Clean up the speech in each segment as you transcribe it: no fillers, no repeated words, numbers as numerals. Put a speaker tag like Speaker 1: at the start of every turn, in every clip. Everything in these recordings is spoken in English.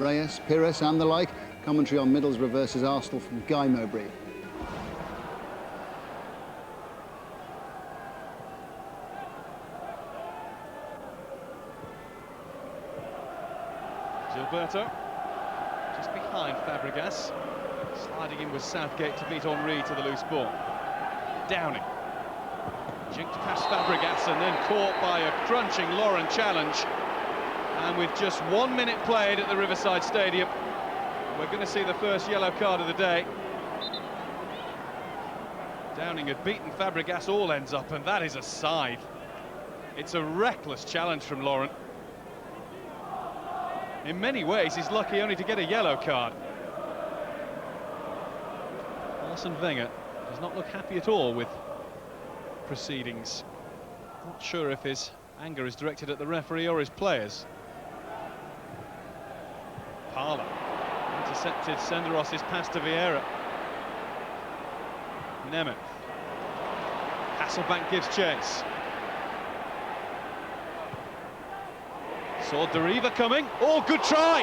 Speaker 1: Reyes, Pires and the like. Commentary on Middlesbrough versus Arsenal from Guy Mowbray.
Speaker 2: Gilberto, just behind Fabregas. Sliding in with Southgate to beat Henry to the loose ball. Downing. Jinked past Fabregas and then caught by a crunching Lauren challenge. And with just 1 minute played at the Riverside Stadium, we're going to see the first yellow card of the day. Downing had beaten Fabregas all ends up, and that is a scythe. It's a reckless challenge from Lauren. In many ways, he's lucky only to get a yellow card. Arsene Wenger does not look happy at all with proceedings. Not sure if his anger is directed at the referee or his players. Parla intercepted Senderos' pass to Vieira. Nemeth. Hasselbank gives chase. Saw Deriva coming. Oh, good try!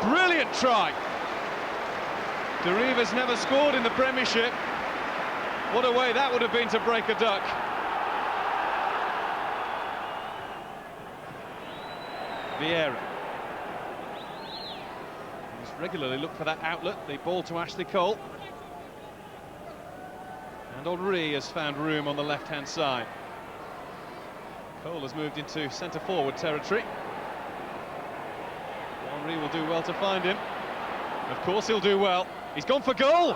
Speaker 2: Brilliant try! Deriva's never scored in the Premiership. What a way that would have been to break a duck. Vieira. He's regularly looked for that outlet, the ball to Ashley Cole. And Henry has found room on the left-hand side. Cole has moved into centre-forward territory. Henry will do well to find him. Of course he'll do well. He's gone for goal!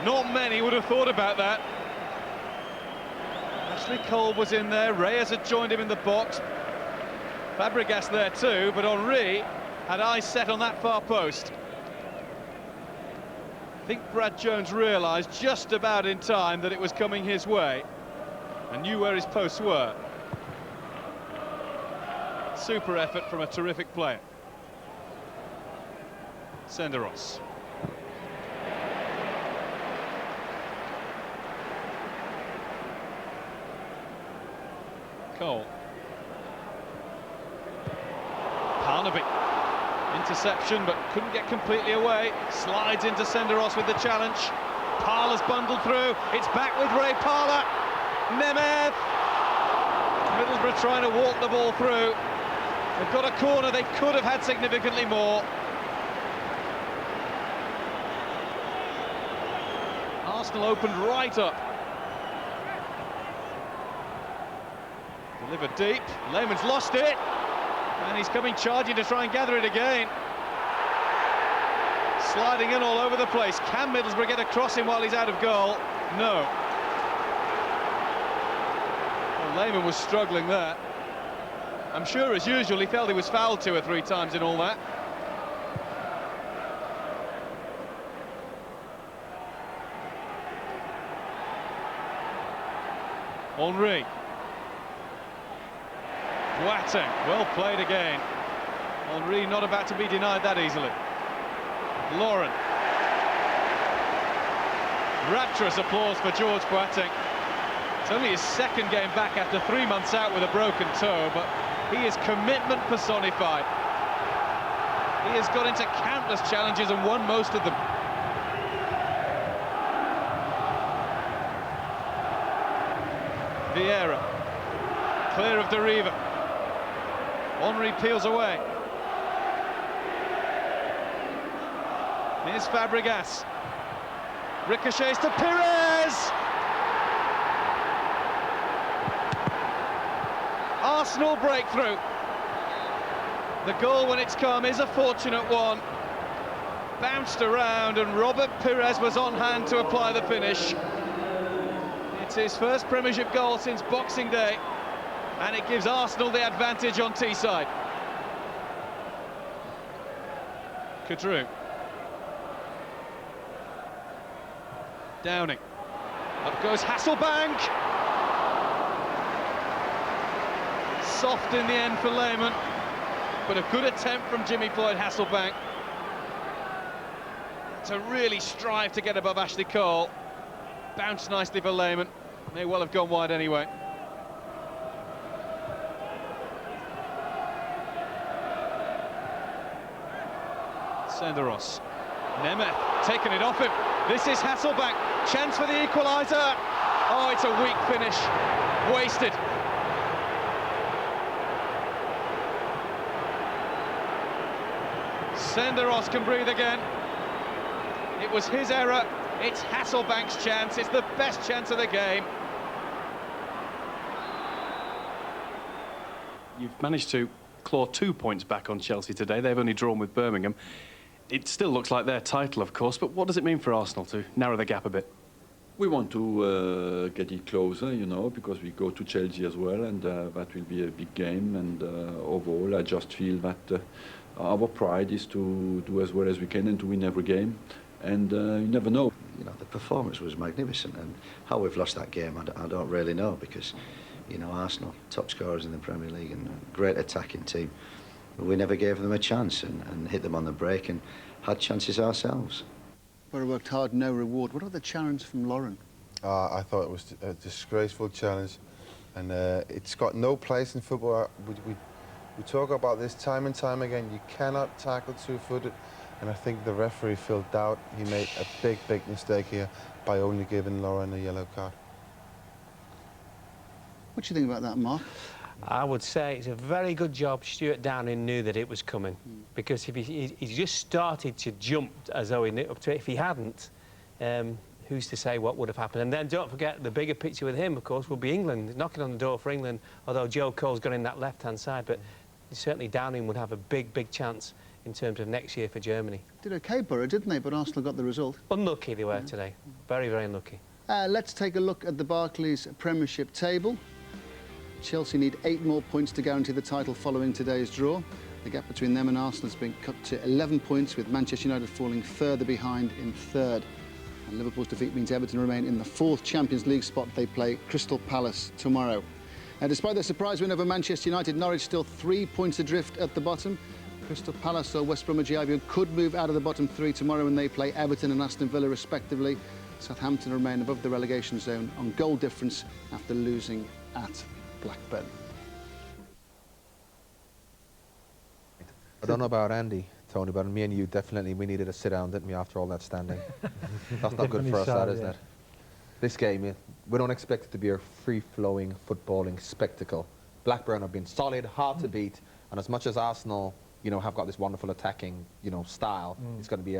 Speaker 2: Not many would have thought about that. Ashley Cole was in there, Reyes had joined him in the box. Fabregas there too, but Henry had eyes set on that far post. I think Brad Jones realised just about in time that it was coming his way and knew where his posts were. Super effort from a terrific player. Senderos. Cole. Parnaby. Interception, but couldn't get completely away. Slides into Senderos with the challenge. Parla's bundled through. It's back with Ray Parla. Nemeth. Middlesbrough trying to walk the ball through. They've got a corner they could have had significantly more. Arsenal opened right up. Delivered deep. Lehmann's lost it. And he's coming charging to try and gather it again. Sliding in all over the place. Can Middlesbrough get across him while he's out of goal? No. Well, Lehmann was struggling there. I'm sure, as usual, he felt he was fouled 2 or 3 times in all that. Henry. Boateng, well played again. Henry not about to be denied that easily. Lauren. Rapturous applause for George Boateng. It's only his second game back after 3 months out with a broken toe, but he is commitment personified. He has got into countless challenges and won most of them. Vieira. Clear of Deriva. Henry peels away. Here's Fabregas. Ricochets to Pires! Arsenal breakthrough. The goal, when it's come, is a fortunate one. Bounced around and Robert Pires was on hand to apply the finish. It's his first Premiership goal since Boxing Day, and it gives Arsenal the advantage on Teesside. Kadru. Downing. Up goes Hasselbank. Soft in the end for Lehmann, but a good attempt from Jimmy Floyd Hasselbank to really strive to get above Ashley Cole. Bounced nicely for Lehmann. May well have gone wide anyway. Senderos. Nemeth taking it off him. This is Hasselbank. Chance for the equaliser. Oh, it's a weak finish. Wasted. Senderos can breathe again. It was his error. It's Hasselbank's chance. It's the best chance of the game.
Speaker 3: You've managed to claw 2 points back on Chelsea today. They've only drawn with Birmingham. It still looks like their title, of course, but what does it mean for Arsenal to narrow the gap a bit?
Speaker 4: We want to get it closer, you know, because we go to Chelsea as well, and that will be a big game. And overall, I just feel that our pride is to do as well as we can and to win every game. And you never know.
Speaker 5: You know, the performance was magnificent, and how we've lost that game, I don't really know, because, you know, Arsenal, top scorers in the Premier League and a great attacking team. We never gave them a chance and hit them on the break and had chances ourselves.
Speaker 1: Borough worked hard, no reward. What about the challenge from Lauren?
Speaker 6: I thought it was a disgraceful challenge, and it's got no place in football. We talk about this time and time again. You cannot tackle two-footed, and I think the referee filled doubt. He made a big mistake here by only giving Lauren a yellow card.
Speaker 1: What do you think about that, Mark?
Speaker 7: I would say it's a very good job Stuart Downing knew that it was coming, because if he just started to jump as though he knew up to it, if he hadn't, who's to say what would have happened? And then don't forget, the bigger picture with him, of course, will be England, knocking on the door for England, although Joe Cole's got in that left-hand side, but certainly Downing would have a big chance in terms of next year for Germany.
Speaker 1: Did OK, Borough, didn't they? But Arsenal got the result.
Speaker 7: Unlucky they were today. Very unlucky.
Speaker 1: Let's take a look at the Barclays Premiership table. Chelsea need 8 more points to guarantee the title following today's draw. The gap between them and Arsenal has been cut to 11 points, with Manchester United falling further behind in 3rd. And Liverpool's defeat means Everton remain in the 4th Champions League spot. They play Crystal Palace tomorrow. Despite their surprise win over Manchester United, Norwich still 3 points adrift at the bottom. Crystal Palace or West Bromwich Albion could move out of the bottom 3 tomorrow when they play Everton and Aston Villa respectively. Southampton remain above the relegation zone on goal difference after losing at Blackburn.
Speaker 8: I don't know about Andy, Tony, but me and you definitely, we needed a sit down, didn't we, after all that standing? That's not good for us, that, isn't it? This game, we don't expect it to be a free-flowing footballing spectacle. Blackburn have been solid, hard to beat, and as much as Arsenal, you know, have got this wonderful attacking, you know, style, it's going to be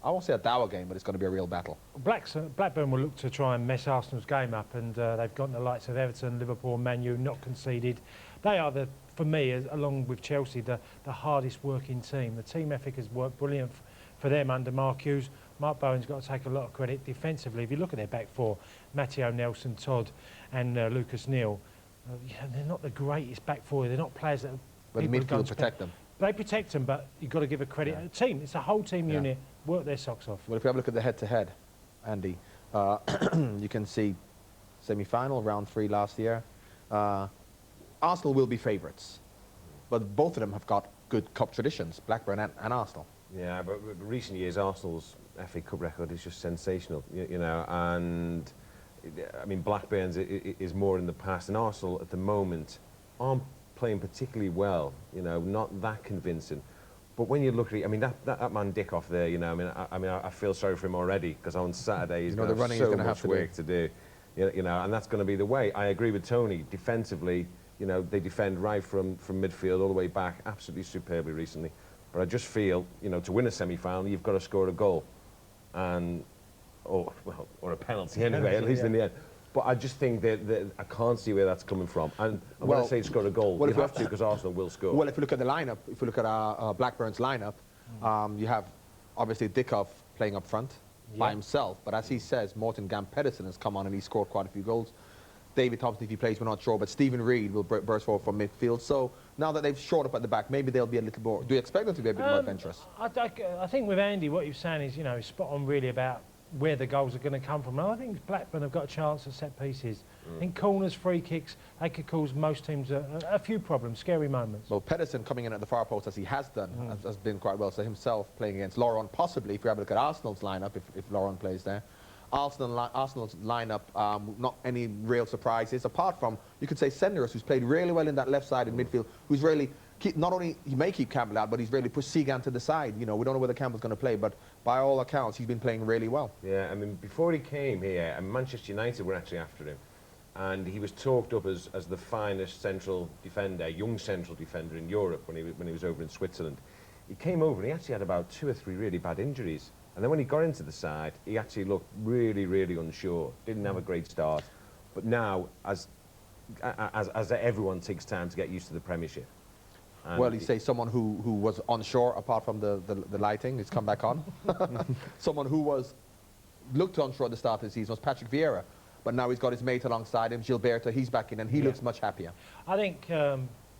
Speaker 8: I won't say a dour game, but it's going to be a real battle.
Speaker 9: Blackburn will look to try and mess Arsenal's game up, and they've gotten the likes of Everton, Liverpool, Man U, not conceded. They are, for me, along with Chelsea, the hardest working team. The team ethic has worked brilliant for them under Mark Hughes. Mark Bowen's got to take a lot of credit defensively. If you look at their back four, Matteo Nelson, Todd and Lucas Neal, they're not the greatest back four. They're not players that...
Speaker 8: But the midfield protect them.
Speaker 9: They protect them, but you've got to give a credit to the team. It's a whole team unit. Work their socks off.
Speaker 8: Well, if you have a look at the head-to-head, Andy, you can see semi-final, round 3 last year. Arsenal will be favourites, but both of them have got good cup traditions, Blackburn and Arsenal.
Speaker 10: Yeah, but recent years, Arsenal's FA Cup record is just sensational, you know, and I mean, Blackburn's is more in the past, and Arsenal at the moment aren't playing particularly well, you know, not that convincing. But when you look at it, I mean, that man Dickoff there, you know, I feel sorry for him already, because on Saturday he's going to have so much work to do. You know, and that's going to be the way. I agree with Tony. Defensively, you know, they defend right from midfield all the way back, absolutely superbly recently. But I just feel, you know, to win a semi-final, you've got to score a goal, and or a penalty anyway, at least in the end. But I just think that I can't see where that's coming from. And when I say score a goal, you have to, because Arsenal will score.
Speaker 8: Well, if you look at the lineup, if you look at Blackburn's lineup, you have obviously Dickoff playing up front by himself. But as he says, Morten Gamp Pedersen has come on and he's scored quite a few goals. David Thompson, if he plays, we're not sure, but Stephen Reid will burst forward from midfield. So now that they've shored up at the back, maybe they'll be a little more... Do you expect them to be a bit more adventurous?
Speaker 9: I think with Andy, what you're saying is, you know, spot on really about where the goals are going to come from. And I think Blackburn have got a chance at set pieces. I think corners, free kicks, they could cause most teams a few problems, scary moments.
Speaker 8: Well, Pedersen coming in at the far post, as he has done, has been quite well. So himself playing against Laurent, possibly, if you have a look at Arsenal's lineup, if Laurent plays there. Arsenal's lineup, not any real surprises, apart from, you could say, Senderos, who's played really well in that left side in midfield, who's really not only he may keep Campbell out, but he's really pushed Seagan to the side. You know, we don't know whether Campbell's going to play, but by all accounts, he's been playing really well.
Speaker 10: Yeah, I mean, before he came here, Manchester United were actually after him, and he was talked up as the finest central defender, young central defender in Europe when he was over in Switzerland. He came over and he actually had about 2 or 3 really bad injuries, and then when he got into the side, he actually looked really, really unsure. Didn't have a great start, but now as everyone takes time to get used to the Premiership.
Speaker 8: Well, you say someone who was onshore, apart from the lighting, it's come back on. Someone who looked onshore at the start of the season was Patrick Vieira, but now he's got his mate alongside him, Gilberto. He's back in, and he looks much happier.
Speaker 9: I think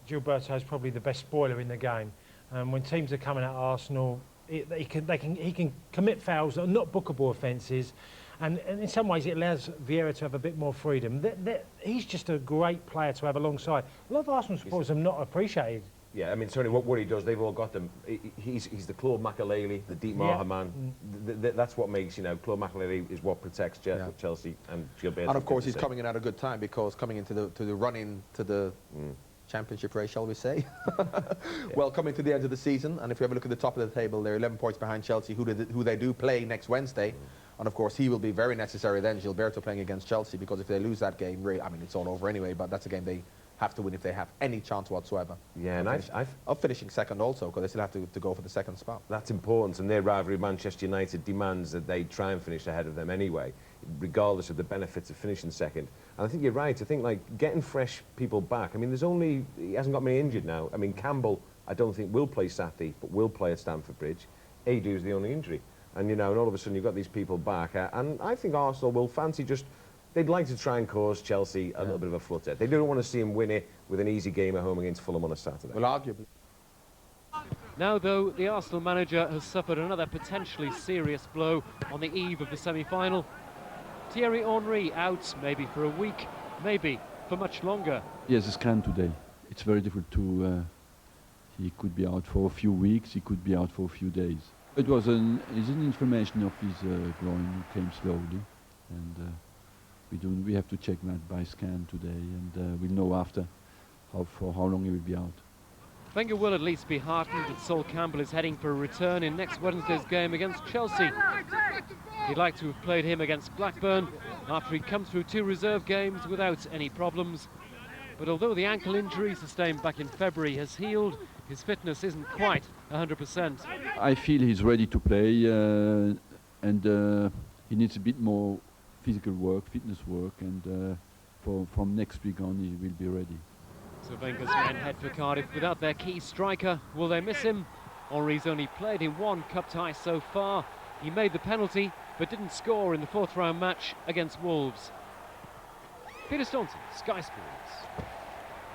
Speaker 9: Gilberto is probably the best spoiler in the game. When teams are coming at Arsenal, he can commit fouls that are not bookable offences, and in some ways it allows Vieira to have a bit more freedom. He's just a great player to have alongside. A lot of Arsenal supporters have not appreciated.
Speaker 10: Yeah, I mean, certainly what he does, they've all got them. He's the Claude Makélélé, the Dietmar Hamann. That's what makes, you know, Claude Makélélé is what protects Chelsea, and Gilberto.
Speaker 8: And of course, he's coming in at a good time, because coming into the run-in to the championship race, shall we say? Well, coming to the end of the season, and if you have a look at the top of the table, they're 11 points behind Chelsea, who they do play next Wednesday. And of course, he will be very necessary then, Gilberto playing against Chelsea, because if they lose that game, I mean, it's all over anyway, but that's a game they have to win if they have any chance whatsoever. Yeah, and of finishing second also, because they still have to go for the second spot.
Speaker 10: That's important, and their rivalry with Manchester United demands that they try and finish ahead of them anyway, regardless of the benefits of finishing second. And I think you're right. I think, like, getting fresh people back. I mean, he hasn't got many injured now. I mean, Campbell, I don't think will play Saturday, but will play at Stamford Bridge. Adu's the only injury. And, you know, and all of a sudden you've got these people back. And I think Arsenal will fancy they'd like to try and cause Chelsea a little bit of a flutter. They don't want to see him win it with an easy game at home against Fulham on a Saturday.
Speaker 8: Well, arguably.
Speaker 11: Now, though, the Arsenal manager has suffered another potentially serious blow on the eve of the semi-final. Thierry Henry out, maybe for a week, maybe for much longer.
Speaker 4: He has a scan today. It's very difficult to... he could be out for a few weeks, he could be out for a few days. It was an inflammation of his groin, came slowly, and we have to check that by scan today, and we'll know after for how long he will be out.
Speaker 11: Wenger will at least be heartened that Sol Campbell is heading for a return in next Wednesday's game against Chelsea. He'd like to have played him against Blackburn after he'd come through 2 reserve games without any problems. But although the ankle injury sustained back in February has healed, his fitness isn't quite 100%.
Speaker 4: I feel he's ready to play, and he needs a bit more physical work, fitness work, and from next week on he will be ready.
Speaker 11: So Wenger's men head for Cardiff without their key striker. Will they miss him? Henry's only played in 1 cup tie so far. He made the penalty, but didn't score in the 4th round match against Wolves. Peter Staunton, Sky Sports.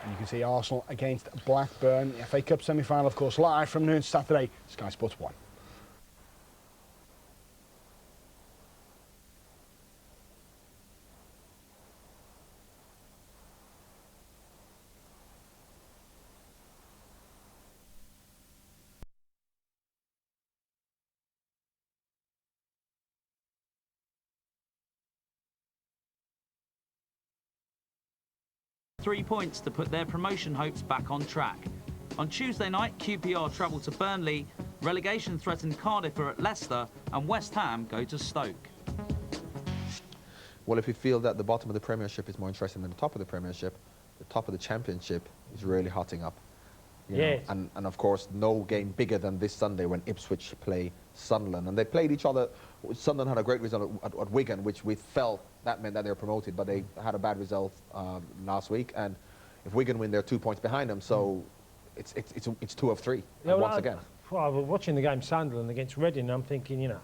Speaker 12: And you can see Arsenal against Blackburn, the FA Cup semi-final, of course, live from noon Saturday, Sky Sports 1.
Speaker 13: Three points to put their promotion hopes back on track. On Tuesday night, QPR travel to Burnley, relegation threatened Cardiff are at Leicester, and West Ham go to Stoke.
Speaker 8: Well, if you feel that the bottom of the Premiership is more interesting than the top of the Premiership, the top of the Championship is really hotting up. You know? And of course, no game bigger than this Sunday when Ipswich play Sunderland. And they played each other. Sunderland had a great result at Wigan, which we felt that meant that they were promoted, but they had a bad result last week. And if Wigan win, they're 2 points behind them. So it's 2 of 3 once again.
Speaker 9: I was watching the game Sunderland against Reading, and I'm thinking, you know,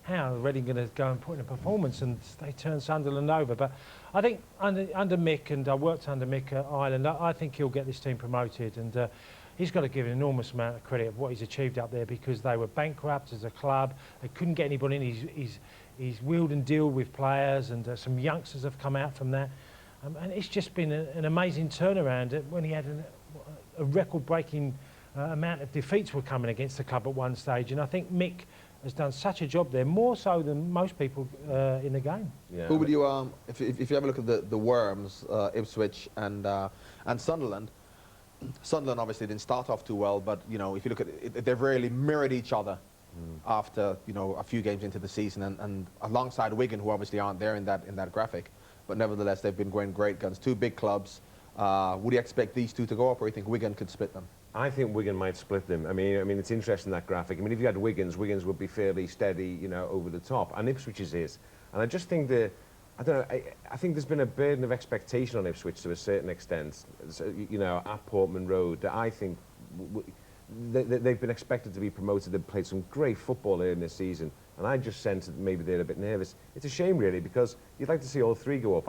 Speaker 9: how are Reading going to go and put in a performance? And they turn Sunderland over. But I think under Mick, and I worked under Mick at Ireland, I think he'll get this team promoted. And he's got to give an enormous amount of credit of what he's achieved up there, because they were bankrupt as a club. They couldn't get anybody in. He's wheeled and dealed with players, and some youngsters have come out from that. And it's just been an amazing turnaround when he had a record-breaking amount of defeats were coming against the club at one stage. And I think Mick has done such a job there, more so than most people in the game.
Speaker 8: Yeah. Who would you, if you have a look at the Worms, Ipswich and Sunderland, Sunderland obviously didn't start off too well, but you know, if you look at it, they've really mirrored each other after, you know, a few games into the season, and alongside Wigan, who obviously aren't there in that graphic, but nevertheless they've been going great guns. Two big clubs. Would you expect these two to go up, or do you think Wigan could split them?
Speaker 10: I think Wigan might split them. I mean, it's interesting, that graphic. I mean, if you had Wigan's would be fairly steady, you know, over the top, and Ipswich's is. And I just think I don't know, I think there's been a burden of expectation on Ipswich to a certain extent, so, you know, at Portman Road, that I think they've been expected to be promoted. They've played some great football here in this season, and I just sense that maybe they're a bit nervous. It's a shame, really, because you'd like to see all three go up.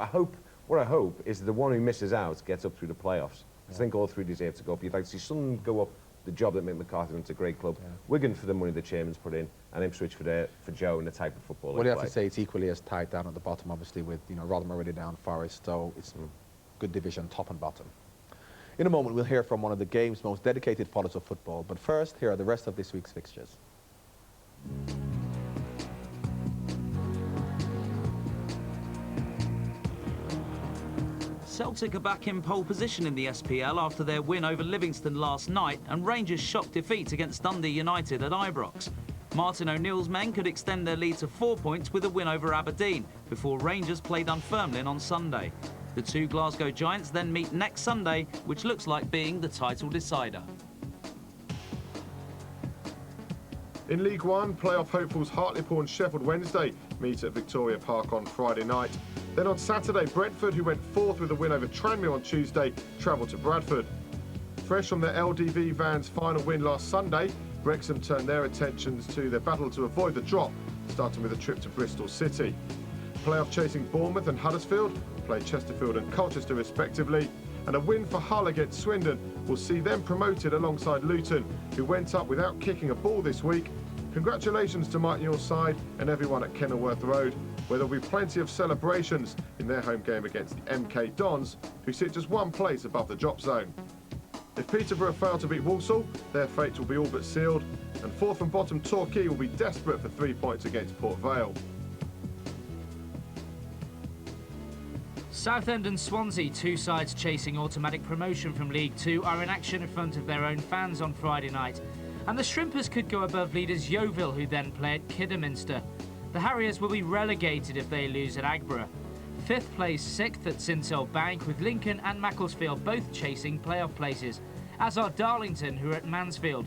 Speaker 10: What I hope is that the one who misses out gets up through the playoffs. I think all three deserve to go up. You'd like to see Sunderland go up, the job that Mick McCarthy went to a great club. Yeah. Wigan for the money the chairman's put in, and Ipswich for Joe and the type of football.
Speaker 8: Well, you have to say it's equally as tight down at the bottom, obviously, with, you know, Rotherham already down, Forest, so it's good division, top and bottom. In a moment, we'll hear from one of the game's most dedicated followers of football, but first, here are the rest of this week's fixtures.
Speaker 13: Celtic are back in pole position in the SPL after their win over Livingston last night and Rangers' shock defeat against Dundee United at Ibrox. Martin O'Neill's men could extend their lead to 4 points with a win over Aberdeen before Rangers played Dunfermline on Sunday. The two Glasgow Giants then meet next Sunday, which looks like being the title decider.
Speaker 14: In League One, playoff hopefuls Hartlepool and Sheffield Wednesday meet at Victoria Park on Friday night. Then on Saturday, Brentford, who went fourth with a win over Tranmere on Tuesday, travel to Bradford. Fresh from their LDV Van's final win last Sunday, Wrexham turned their attentions to their battle to avoid the drop, starting with a trip to Bristol City. Playoff-chasing Bournemouth and Huddersfield play Chesterfield and Colchester respectively, and a win for Hull against Swindon will see them promoted alongside Luton, who went up without kicking a ball this week. Congratulations to Mike Newell's side and everyone at Kenilworth Road, where there'll be plenty of celebrations in their home game against the MK Dons, who sit just one place above the drop zone. If Peterborough fail to beat Walsall, their fate will be all but sealed, and fourth and bottom Torquay will be desperate for 3 points against Port Vale.
Speaker 15: Southend and Swansea, two sides chasing automatic promotion from League Two, are in action in front of their own fans on Friday night. And the Shrimpers could go above leaders Yeovil, who then play at Kidderminster. The Harriers will be relegated if they lose at Agborough. Fifth plays sixth at Sincil Bank, with Lincoln and Macclesfield both chasing playoff places, as are Darlington, who are at Mansfield.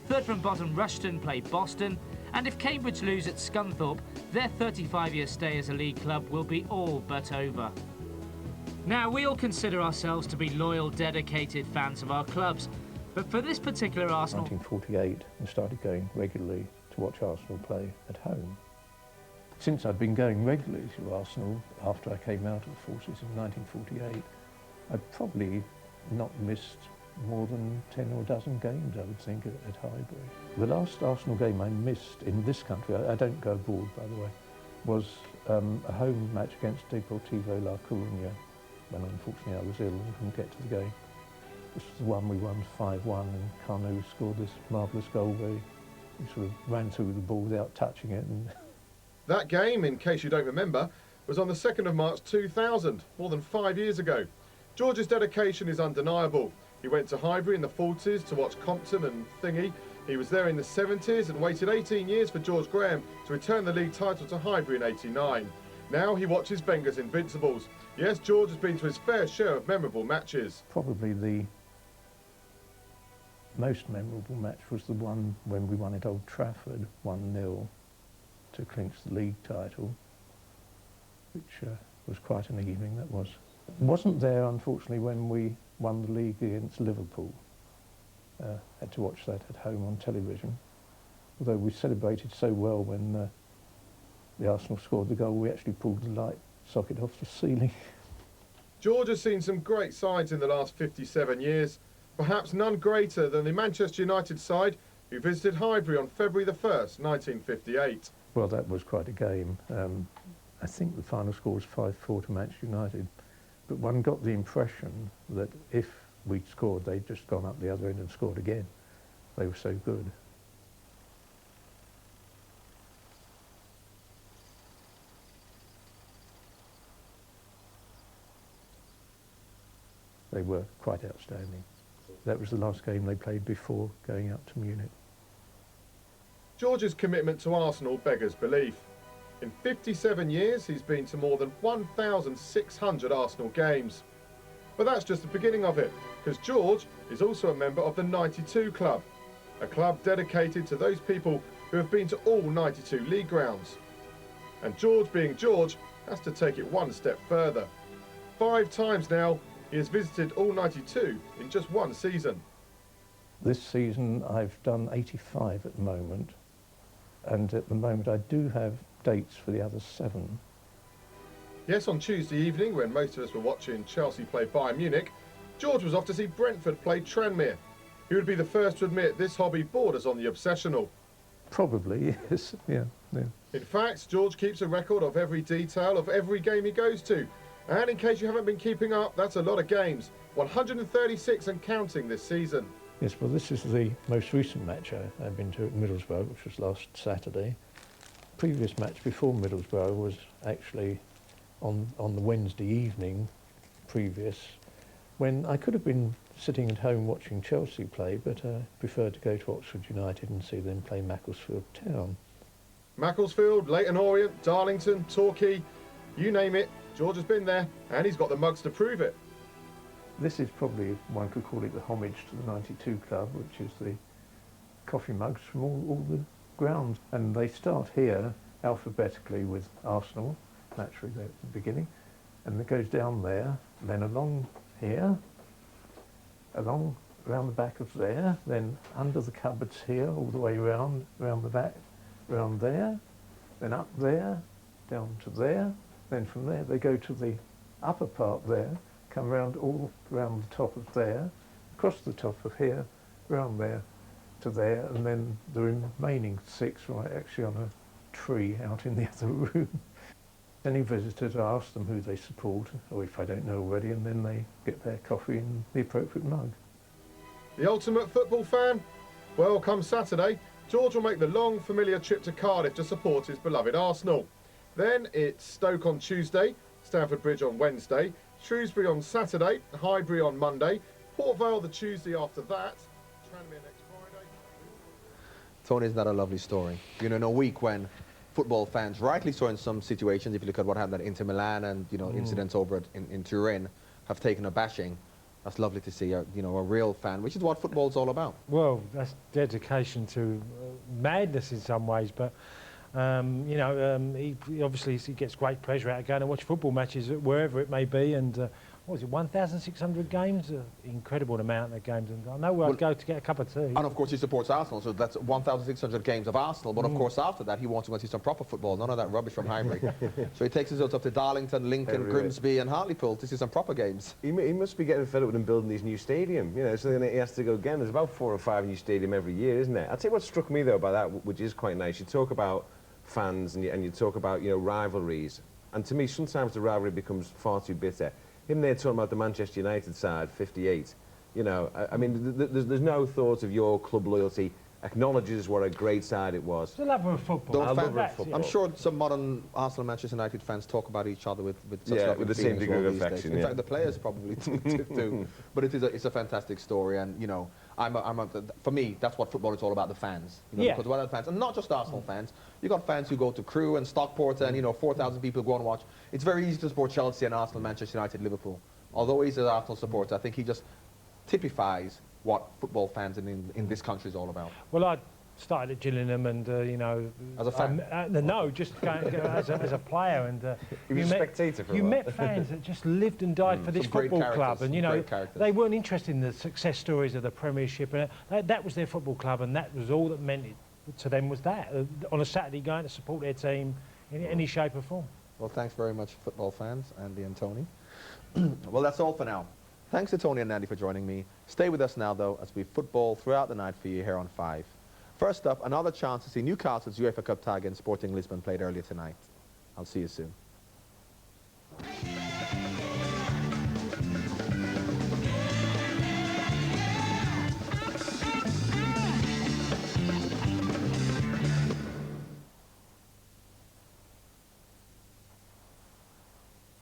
Speaker 15: Third from bottom Rushton play Boston, and if Cambridge lose at Scunthorpe, their 35-year stay as a league club will be all but over. Now, we all consider ourselves to be loyal, dedicated fans of our clubs, but for this particular Arsenal...
Speaker 16: 1948, and started going regularly to watch Arsenal play at home. Since I've been going regularly to Arsenal after I came out of the forces in 1948, I've probably not missed more than 10 or a dozen games, I would think, at Highbury. The last Arsenal game I missed in this country, I don't go abroad, by the way, was a home match against Deportivo La Coruña, when unfortunately I was ill and couldn't get to the game. This was the one we won 5-1, and Carnot scored this marvellous goal where he sort of ran through the ball without touching it. And
Speaker 14: that game, in case you don't remember, was on the 2nd of March 2000, more than 5 years ago. George's dedication is undeniable. He went to Highbury in the 40s to watch Compton and Thingy. He was there in the 70s and waited 18 years for George Graham to return the league title to Highbury in '89. Now he watches Wenger's Invincibles. Yes, George has been to his fair share of memorable matches.
Speaker 16: probably the most memorable match was the one when we won at Old Trafford, 1-0, to clinch the league title, which was quite an evening, that was. Wasn't there, unfortunately, when we won the league against Liverpool. Had to watch that at home on television. Although we celebrated so well when the Arsenal scored the goal, we actually pulled the light socket off the ceiling.
Speaker 14: George has seen some great sides in the last 57 years, perhaps none greater than the Manchester United side who visited Highbury on February the 1st, 1958.
Speaker 16: Well, that was quite a game. I think the final score was 5-4 to Manchester United, but one got the impression that if we'd scored, they'd just gone up the other end and scored again. They were so good. They were quite outstanding. that was the last game they played before going out to Munich.
Speaker 14: George's commitment to Arsenal beggars belief. In 57 years, he's been to more than 1,600 Arsenal games. But that's just the beginning of it, because George is also a member of the 92 Club, a club dedicated to those people who have been to all 92 league grounds. And George, being George, has to take it one step further. 5 times now, he has visited all 92 in just one season.
Speaker 16: This season I've done 85 at the moment, and at the moment I do have dates for the other 7.
Speaker 14: Yes, on Tuesday evening, when most of us were watching Chelsea play Bayern Munich, George was off to see Brentford play Tranmere. He would be the first to admit this hobby borders on the obsessional.
Speaker 16: Probably, yes, yeah.
Speaker 14: In fact, George keeps a record of every detail of every game he goes to. And in case you haven't been keeping up, that's a lot of games. 136 and counting this season.
Speaker 16: Yes, well, this is the most recent match I've been to at Middlesbrough, which was last Saturday. Previous match before Middlesbrough was actually on the Wednesday evening previous, when I could have been sitting at home watching Chelsea play, but I preferred to go to Oxford United and see them play Macclesfield Town.
Speaker 14: Macclesfield, Leyton Orient, Darlington, Torquay, you name it, George has been there, and he's got the mugs to prove it.
Speaker 16: This is probably, one could call it the homage to the 92 Club, which is the coffee mugs from all the grounds. And they start here alphabetically with Arsenal, naturally there at the beginning, and it goes down there, then along here, along round the back of there, then under the cupboards here, all the way round the back, round there, then up there, down to there, then from there they go to the upper part there, come round all round the top of there, across the top of here, round there to there, and then the remaining 6 right actually on a tree out in the other room. Any visitors, I ask them who they support, or if I don't know already, and then they get their coffee in the appropriate mug.
Speaker 14: The ultimate football fan? Well, come Saturday, George will make the long, familiar trip to Cardiff to support his beloved Arsenal. Then it's Stoke on Tuesday, Stamford Bridge on Wednesday, Shrewsbury on Saturday, Highbury on Monday, Port Vale the Tuesday after that, Tranmere next Friday.
Speaker 8: Tony, isn't that a lovely story? You know, in a week when football fans, rightly so in some situations, if you look at what happened at Inter Milan and, you know, incidents over in Turin, have taken a bashing. That's lovely to see, you know, a real fan, which is what football's all about.
Speaker 9: Well, that's dedication to madness in some ways, but you know, he obviously gets great pleasure out of going to watch football matches wherever it may be, and what was it, 1,600 games? Incredible amount of games. And I know where I'd go to get a cup of tea.
Speaker 8: And of course he supports Arsenal, so that's 1,600 games of Arsenal, but of course after that he wants to go see some proper football, none of that rubbish from Highbury. So he takes his out up to Darlington, Lincoln, Grimsby and Hartlepool to see some proper games.
Speaker 10: He must be getting fed up with them building these new stadium, you know, so then he has to go again. There's about 4 or 5 new stadium every year, isn't there? I'll tell you what struck me though about that, which is quite nice. You talk about fans and you talk about, you know, rivalries, and to me sometimes the rivalry becomes far too bitter. Him there talking about the Manchester United side, 58, you know, I mean, there's no thought of your club loyalty, acknowledges what a great side it was.
Speaker 9: It's a lover of football.
Speaker 8: I'm sure some modern Arsenal and Manchester United fans talk about each other with such love
Speaker 10: with the same degree of affection.
Speaker 8: In fact, the players probably do. But it's a fantastic story, and you know, for me, that's what football is all about, the fans. You know, because what are the fans, and not just Arsenal fans. You got fans who go to Crewe and Stockport, and you know, 4,000 people go and watch. It's very easy to support Chelsea and Arsenal, Manchester United, Liverpool. Although he's an Arsenal supporter, I think he just typifies what football fans in this country is all about.
Speaker 9: Well, I started at Gillingham, and you know,
Speaker 8: as a fan.
Speaker 9: No, just going as a player, and
Speaker 10: you was a spectator for a while.
Speaker 9: You met fans that just lived and died for this football club, and you know, they weren't interested in the success stories of the Premiership, and that was their football club, and that was all that meant it to them, was that on a Saturday going to support their team in any shape or form.
Speaker 8: Well, thanks very much, football fans, Andy and Tony. Well, that's all for now. Thanks to Tony and Andy for joining me. Stay with us now, though, as we football throughout the night for you here on 5. First up, another chance to see Newcastle's UEFA Cup tie against Sporting Lisbon played earlier tonight. I'll see you soon.